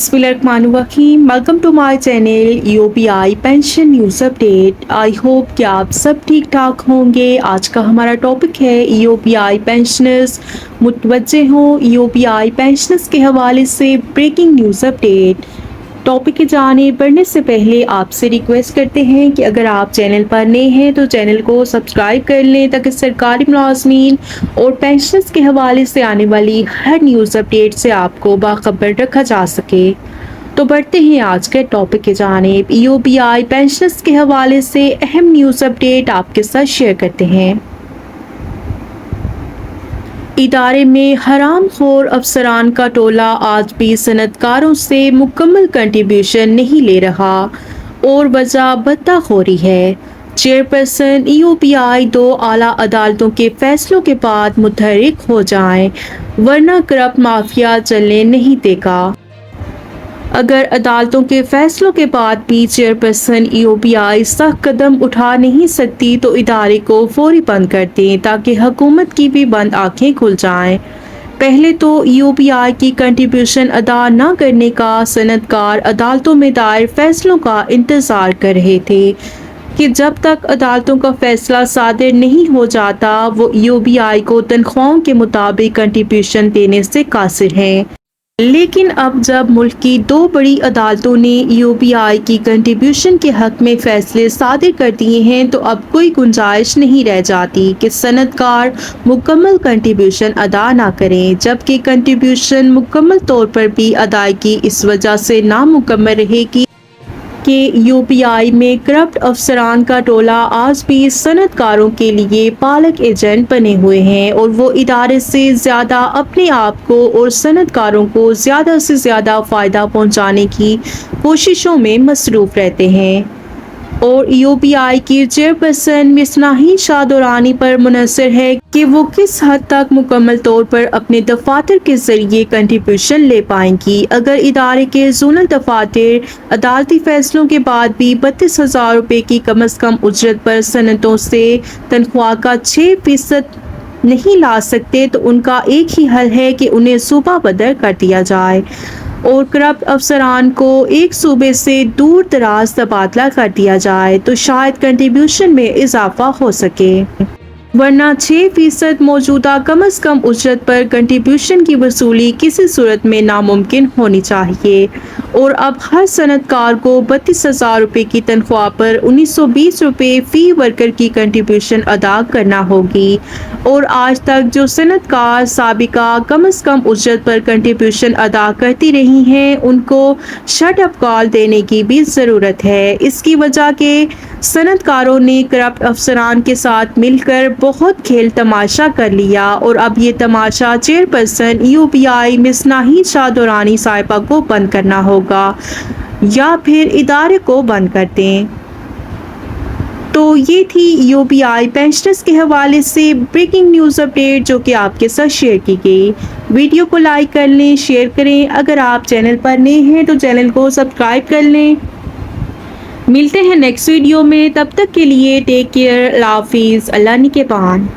बिस्मिल्लाहिर्रहमानिर्रहीम। Welcome to my channel UPI pension news update. I hope कि आप सब ठीक ठाक होंगे। आज का हमारा टॉपिक है यूपीआई पेंशनर्स मुतवज्जे हों। यूपीआई पेंशनर्स के हवाले से ब्रेकिंग न्यूज़ अपडेट। टॉपिक की जाने बढ़ने से पहले आपसे रिक्वेस्ट करते हैं कि अगर आप चैनल पर नए हैं तो चैनल को सब्सक्राइब कर लें ताकि सरकारी मुलाजमीन और पेंशनर्स के हवाले से आने वाली हर न्यूज़ अपडेट से आपको बाखबर रखा जा सके। तो बढ़ते हैं आज के टॉपिक की जानिब। यूपीआई पेंशनर्स के हवाले से अहम न्यूज़ अपडेट आपके साथ शेयर करते हैं। इदारे में हराम खोर अफसरान का टोला आज भी सनतकारों से मुकम्मल कंट्रीब्यूशन नहीं ले रहा और वजह बद्दाखोरी है। चेयरपर्सन यूपीआई 2 आला अदालतों के फैसलों के बाद मुतहर्रिक हो जाएं, वरना करप्ट माफिया चलने नहीं देगा। अगर अदालतों के फैसलों के बाद भी चेयरपर्सन यूपीआई सख्त कदम उठा नहीं सकती तो इदारे को फौरी बंद कर दें ताकि हुकूमत की भी बंद आंखें खुल जाएं। पहले तो यूपीआई की कंट्रीब्यूशन अदा न करने का सनदकार अदालतों में दायर फैसलों का इंतज़ार कर रहे थे कि जब तक अदालतों का फैसला सादिर नहीं हो जाता वो यूपीआई को तनख्वाहों के मुताबिक कंट्रीब्यूशन देने से कासिर हैं। लेकिन अब जब मुल्क की 2 बड़ी अदालतों ने यूपीआई की कंट्रीब्यूशन के हक में फैसले सादिर कर दिए हैं तो अब कोई गुंजाइश नहीं रह जाती कि सनदकार मुकम्मल कंट्रीब्यूशन अदा ना करें, जबकि कंट्रीब्यूशन मुकम्मल तौर पर भी अदायगी इस वजह से नामुकम्मल रहेगी कि यूपीआई में करप्ट अफसरान का टोला आज भी सनदकारों के लिए पालक एजेंट बने हुए हैं और वो इदारे से ज़्यादा अपने आप को और सनदकारों को ज़्यादा से ज़्यादा फ़ायदा पहुंचाने की कोशिशों में मसरूफ़ रहते हैं। और यूपीआई की चेयरपर्सन मिस नाहीद शाह दुरानी पर मुनहसर है कि वो किस हद तक मुकम्मल तौर पर अपने दफातर के जरिए कंट्रीब्यूशन ले पाएंगी। अगर इदारे के जोनल दफातर अदालती फैसलों के बाद भी 32,000 रुपये की कम अज़ कम उजरत पर सनतों से तनख्वाह का 6% नहीं ला सकते तो उनका एक ही हल है कि उन्हें सूबा बदर कर दिया जाए और करप्ट अफसरान को एक सूबे से दूर दराज तबादला कर दिया जाए तो शायद कंट्रीब्यूशन में इजाफा हो सके, वरना 6% मौजूदा कम अज़ कम उजरत पर कंट्रीब्यूशन की वसूली किसी सूरत में नामुमकिन होनी चाहिए। और अब हर सनदकार को 32,000 रुपये की तनख्वाह पर 1920 रुपये फ़ी वर्कर की कंट्रीब्यूशन अदा करना होगी। और आज तक जो सनदकार साबिका कम अज़ कम उजरत पर कंट्रीब्यूशन अदा करती रही हैं उनको शट अप कॉल देने की भी ज़रूरत है। इसकी वजह के सनदकारों ने करप्ट अफसरान के साथ मिलकर बहुत खेल तमाशा कर लिया और अब ये तमाशा chairperson UPI miss Nahid Shah Durrani साहिबा को बंद करना होगा या फिर इदारे को बंद कर दें। तो ये थी यूपीआई पेंशनर्स के हवाले से ब्रेकिंग न्यूज़ अपडेट जो कि आपके साथ शेयर की गई। वीडियो को लाइक कर लें, शेयर करें। अगर आप चैनल पर नए हैं तो चैनल को सब्सक्राइब कर लें। मिलते हैं नेक्स्ट वीडियो में, तब तक के लिए टेक केयर, अल्लाह हाफिज़, अल्लाह निगहबान।